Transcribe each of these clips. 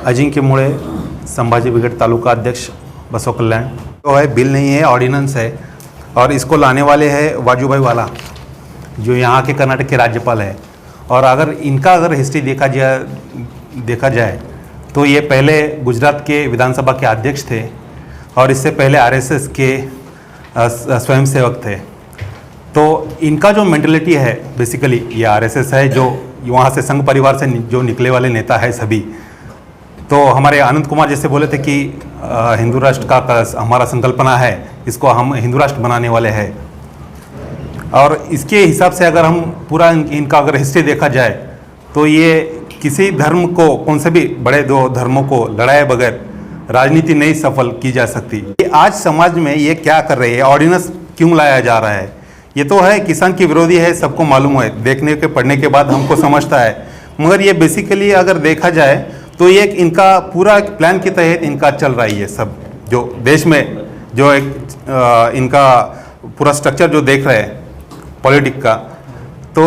अजिंक्य मुळे, Sambhaji brigade taluka अध्यक्ष बसव कल्याण। तो है बिल नहीं है, ऑर्डिनेंस है और इसको लाने वाले हैं वाजूभाई वाला जो यहाँ के कर्नाटक के राज्यपाल है। और अगर हिस्ट्री देखा जाए तो ये पहले गुजरात के विधानसभा के अध्यक्ष थे और इससे पहले आरएसएस के स्वयंसेवक थे। तो इनका जो मेंटलिटी है बेसिकली ये आरएसएस है, जो वहाँ से संघ परिवार से जो निकले वाले नेता है सभी। तो हमारे आनंद कुमार जैसे बोले थे कि हिंदू राष्ट्र का हमारा संकल्पना है, इसको हम हिंदू राष्ट्र बनाने वाले हैं। और इसके हिसाब से अगर हम पूरा इनका अगर हिस्ट्री देखा जाए तो ये किसी धर्म को, कौन से भी बड़े दो धर्मों को लड़ाए बगैर राजनीति नहीं सफल की जा सकती। आज समाज में ये क्या कर रही है, ऑर्डिनेंस क्यों लाया जा रहा है? ये तो है किसान की विरोधी है, सबको मालूम है, देखने के पढ़ने के बाद हमको समझता है। मगर ये बेसिकली अगर देखा जाए तो ये इनका पूरा प्लान के तहत इनका चल रहा है। ये सब जो देश में जो एक इनका पूरा स्ट्रक्चर जो देख रहे हैं पॉलिटिक्स का, तो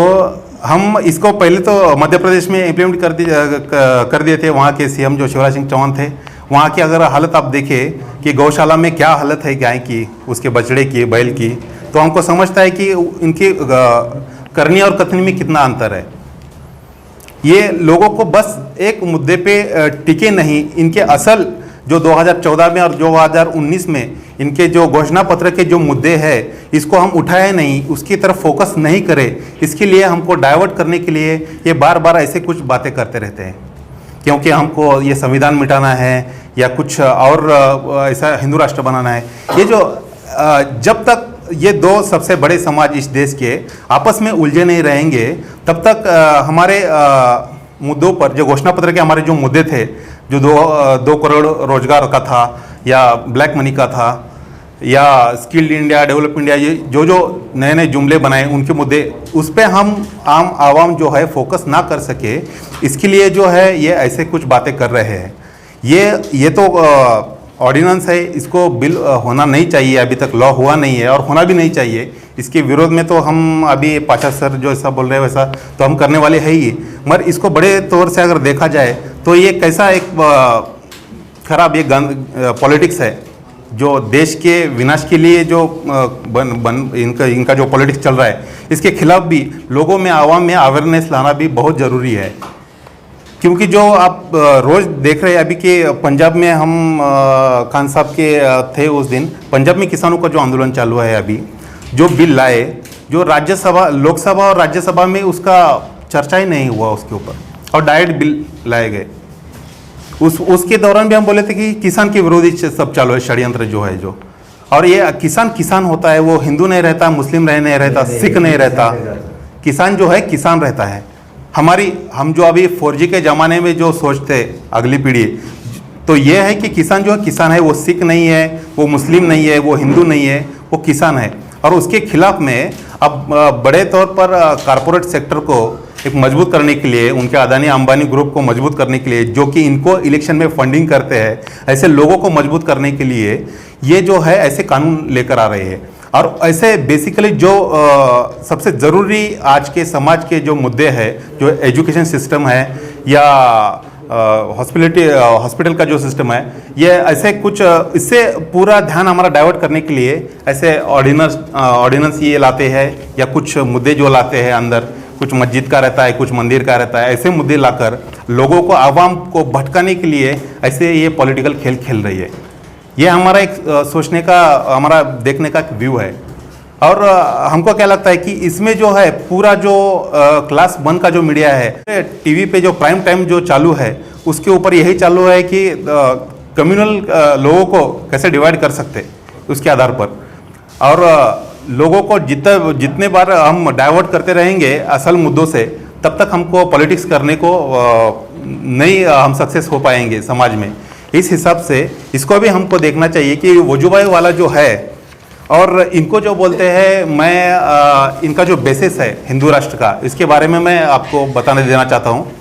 हम इसको पहले तो मध्य प्रदेश में इम्प्लीमेंट कर दिए थे। वहाँ के सीएम जो शिवराज सिंह चौहान थे, वहाँ की अगर हालत आप देखें कि गौशाला में क्या हालत है गाय की, उसके बछड़े की, बैल की, तो हमको समझता है कि इनकी करनी और कथनी में कितना अंतर है। ये लोगों को बस एक मुद्दे पे टिके नहीं, इनके असल जो 2014 में और 2019 में इनके जो घोषणा पत्र के जो मुद्दे हैं इसको हम उठाए नहीं, उसकी तरफ फोकस नहीं करें। इसके लिए हमको डाइवर्ट करने के लिए ये बार बार ऐसे कुछ बातें करते रहते हैं, क्योंकि हमको ये संविधान मिटाना है या कुछ और ऐसा हिंदू राष्ट्र बनाना है। ये जो जब तक ये दो सबसे बड़े समाज इस देश के आपस में उलझे नहीं रहेंगे तब तक हमारे मुद्दों पर, जो घोषणा पत्र के हमारे जो मुद्दे थे, जो 2 करोड़ रोजगार का था या ब्लैक मनी का था या स्किल्ड इंडिया, डेवलप इंडिया, ये जो नए जुमले बनाए उनके मुद्दे, उस पर हम आम आवाम जो है फोकस ना कर सके, इसके लिए जो है ये ऐसे कुछ बातें कर रहे हैं। ये तो ऑर्डिनेंस है, इसको बिल होना नहीं चाहिए, अभी तक लॉ हुआ नहीं है और होना भी नहीं चाहिए। इसके विरोध में तो हम अभी पाशा सर जो ऐसा बोल रहे हैं वैसा तो हम करने वाले हैं ही। मगर इसको बड़े तौर से अगर देखा जाए तो ये कैसा एक खराब ये पॉलिटिक्स है जो देश के विनाश के लिए जो इनका जो पॉलिटिक्स चल रहा है, इसके खिलाफ भी लोगों में, आवाम में अवेयरनेस लाना भी बहुत ज़रूरी है। क्योंकि जो आप रोज़ देख रहे हैं अभी के पंजाब में, हम खान साहब के थे उस दिन, पंजाब में किसानों का जो आंदोलन चालू है, अभी जो बिल लाए, जो राज्यसभा, लोकसभा और राज्यसभा में उसका चर्चा ही नहीं हुआ उसके ऊपर, और डायरेक्ट बिल लाए गए। उसके दौरान भी हम बोले थे कि किसान के विरोधी सब चालू है, षड्यंत्र जो है जो। और ये किसान होता है, वो हिंदू नहीं रहता, मुस्लिम नहीं रहता, सिख नहीं रहता, किसान जो है किसान रहता है। हम जो अभी 4G के ज़माने में जो सोचते अगली पीढ़ी, तो ये है कि किसान जो है किसान है, वो सिख नहीं है, वो मुस्लिम नहीं है, वो हिंदू नहीं है, वो किसान है। और उसके खिलाफ में अब बड़े तौर पर कारपोरेट सेक्टर को एक मजबूत करने के लिए, उनके अदानी अंबानी ग्रुप को मजबूत करने के लिए, जो कि इनको इलेक्शन में फंडिंग करते हैं, ऐसे लोगों को मजबूत करने के लिए ये जो है ऐसे कानून लेकर आ रहे हैं। और ऐसे बेसिकली जो सबसे ज़रूरी आज के समाज के जो मुद्दे हैं, जो एजुकेशन सिस्टम है या हॉस्पिटल का जो सिस्टम है, ये ऐसे कुछ, इससे पूरा ध्यान हमारा डाइवर्ट करने के लिए ऐसे ऑर्डिनेंस ये लाते हैं या कुछ मुद्दे जो लाते हैं अंदर, कुछ मस्जिद का रहता है, कुछ मंदिर का रहता है, ऐसे मुद्दे लाकर लोगों को, आवाम को भटकाने के लिए ऐसे ये पॉलिटिकल खेल खेल रही है। ये हमारा एक सोचने का, हमारा देखने का एक व्यू है। और हमको क्या लगता है कि इसमें जो है पूरा जो क्लास 1 का जो मीडिया है, टीवी पे जो प्राइम टाइम जो चालू है, उसके ऊपर यही चालू है कि कम्युनल लोगों को कैसे डिवाइड कर सकते उसके आधार पर। और लोगों को जितने बार हम डाइवर्ट करते रहेंगे असल मुद्दों से, तब तक हमको पॉलिटिक्स करने को नहीं हम सक्सेस हो पाएंगे समाज में। इस हिसाब से इसको भी हमको देखना चाहिए कि वाजूभाई वाला जो है और इनको जो बोलते हैं, मैं इनका जो बेसिस है हिंदू राष्ट्र का, इसके बारे में मैं आपको बताने देना चाहता हूँ।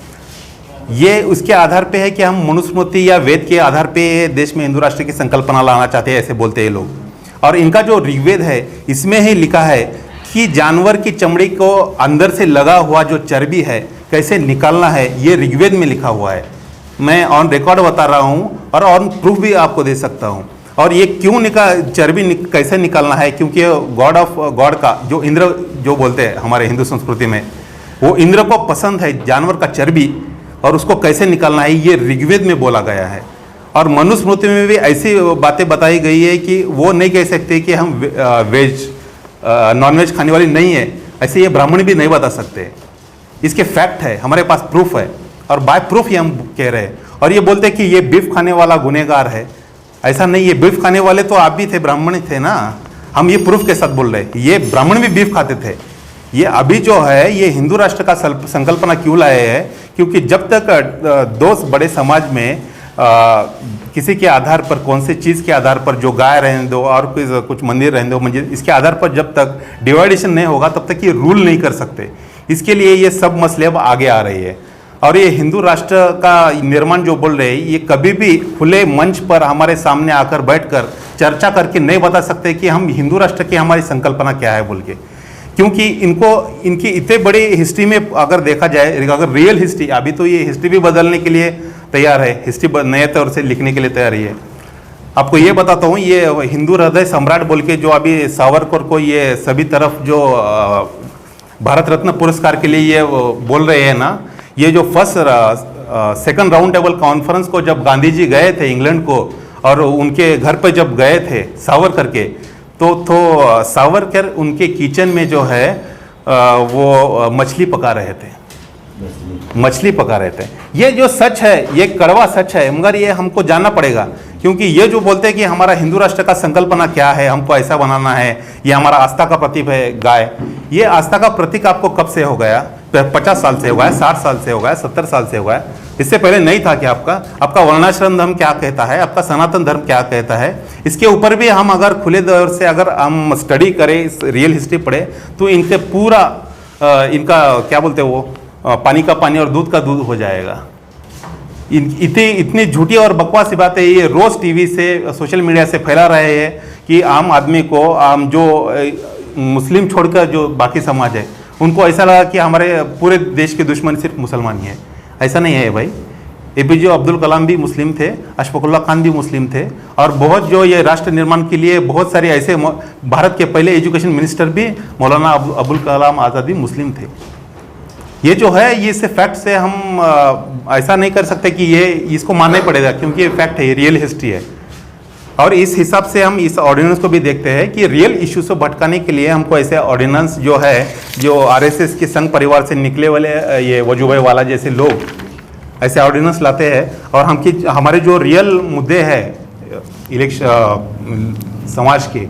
ये उसके आधार पे है कि हम मनुस्मृति या वेद के आधार पे देश में हिंदू राष्ट्र की संकल्पना लाना चाहते हैं, ऐसे बोलते हैं लोग। और इनका जो ऋग्वेद है, इसमें ही लिखा है कि जानवर की चमड़ी को अंदर से लगा हुआ जो चर्बी है कैसे निकालना है, ये ऋग्वेद में लिखा हुआ है। मैं ऑन रिकॉर्ड बता रहा हूँ और ऑन प्रूफ भी आपको दे सकता हूँ। और ये क्यों कैसे निकालना है, क्योंकि गॉड का जो इंद्र जो बोलते हैं हमारे हिंदू संस्कृति में, वो इंद्र को पसंद है जानवर का चर्बी, और उसको कैसे निकालना है ये ऋग्वेद में बोला गया है। और मनुस्मृति में भी ऐसी बातें बताई गई है कि वो नहीं कह सकते कि हम वेज नॉनवेज खाने वाली नहीं है, ऐसे ये ब्राह्मण भी नहीं बता सकते। इसके फैक्ट है, हमारे पास प्रूफ है, और बाय प्रूफ ही हम कह रहे हैं। और ये बोलते हैं कि ये बीफ खाने वाला गुनहगार है, ऐसा नहीं है। बीफ खाने वाले तो आप भी थे, ब्राह्मण ही थे ना। हम ये प्रूफ के साथ बोल रहे हैं, ये ब्राह्मण भी बीफ खाते थे। ये अभी जो है ये हिंदू राष्ट्र का संकल्पना क्यों लाए हैं, क्योंकि जब तक दो बड़े समाज में किसी के आधार पर, कौन सी चीज़ के आधार पर, जो गाय रहने दो और कुछ मंदिर रहने दो, मंदिर, इसके आधार पर जब तक डिवाइडेशन नहीं होगा तब तक ये रूल नहीं कर सकते। इसके लिए ये सब मसले अब आगे आ रही है। और ये हिंदू राष्ट्र का निर्माण जो बोल रहे हैं, ये कभी भी खुले मंच पर हमारे सामने आकर बैठकर चर्चा करके नहीं बता सकते कि हम हिंदू राष्ट्र की हमारी संकल्पना क्या है बोल के, क्योंकि इनकी इतने बड़ी हिस्ट्री में अगर देखा जाए, अगर रियल हिस्ट्री, अभी तो ये हिस्ट्री भी बदलने के लिए तैयार है, हिस्ट्री नए तौर से लिखने के लिए तैयार है। आपको ये बताता हूँ, ये हिंदू हृदय सम्राट बोल के जो अभी सावरकर को ये सभी तरफ जो भारत रत्न पुरस्कार के लिए ये बोल रहे हैं ना, ये जो सेकंड राउंड टेबल कॉन्फ्रेंस को जब गांधी जी गए थे इंग्लैंड को, और उनके घर पे जब गए थे सावरकर के, तो सावरकर उनके किचन में जो है वो मछली पका रहे थे, मछली पका रहे थे। ये जो सच है, ये कड़वा सच है, मगर ये हमको जानना पड़ेगा, क्योंकि ये जो बोलते हैं कि हमारा हिंदू राष्ट्र का संकल्पना क्या है, हमको ऐसा बनाना है, ये हमारा आस्था का प्रतीक है गाय। ये आस्था का प्रतीक आपको कब से हो गया? 50 साल से हो गया, 60 साल से हो गया, 70 साल से हो गया। इससे पहले नहीं था कि आपका वर्णाश्रम धर्म क्या कहता है, आपका सनातन धर्म क्या कहता है, इसके ऊपर भी हम अगर खुले दौर से अगर हम स्टडी करें, रियल हिस्ट्री पढ़े, तो इनके पूरा इनका क्या बोलते हैं वो, पानी का पानी और दूध का दूध हो जाएगा। इतनी झूठी और बकवास बातें ये रोज टीवी से, सोशल मीडिया से फैला रहे हैं कि आम आदमी को, आम जो मुस्लिम छोड़कर जो बाकी समाज है, उनको ऐसा लगा कि हमारे पूरे देश के दुश्मन सिर्फ मुसलमान ही है। ऐसा नहीं है भाई। APJ अब्दुल कलाम भी मुस्लिम थे, अशफाकुल्लाह खान भी मुस्लिम थे, और बहुत जो ये राष्ट्र निर्माण के लिए बहुत सारे ऐसे, भारत के पहले एजुकेशन मिनिस्टर भी मौलाना अबुल कलाम आज़ाद भी मुस्लिम थे। ये जो है, ये से फैक्ट से हम ऐसा नहीं कर सकते कि ये इसको मानना ही पड़ेगा, क्योंकि ये फैक्ट है, ये रियल हिस्ट्री है। और इस हिसाब से हम इस ऑर्डिनेंस को भी देखते हैं कि रियल इश्यू से भटकाने के लिए हमको ऐसे ऑर्डिनेंस जो है, जो RSS के संघ परिवार से निकले वाले ये वजूभाई वाला जैसे लोग ऐसे ऑर्डिनेंस लाते हैं, और हमारे जो रियल मुद्दे हैं इलेक्शन समाज के,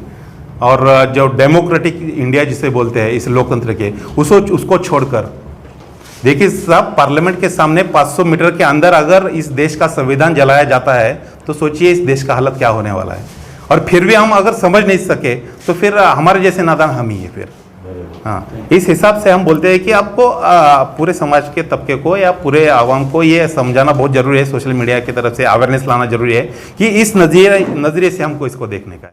और जो डेमोक्रेटिक इंडिया जिसे बोलते हैं, इस लोकतंत्र के, उसको छोड़कर देखिए साहब, पार्लियामेंट के सामने 500 मीटर के अंदर अगर इस देश का संविधान जलाया जाता है, तो सोचिए इस देश का हालत क्या होने वाला है। और फिर भी हम अगर समझ नहीं सके तो फिर हमारे जैसे नादान हम ही है फिर। हाँ, इस हिसाब से हम बोलते हैं कि आपको पूरे समाज के तबके को या पूरे आवाम को ये समझाना बहुत जरूरी है, सोशल मीडिया की तरफ से अवेयरनेस लाना जरूरी है कि इस नजरिए से हमको इसको देखने का है।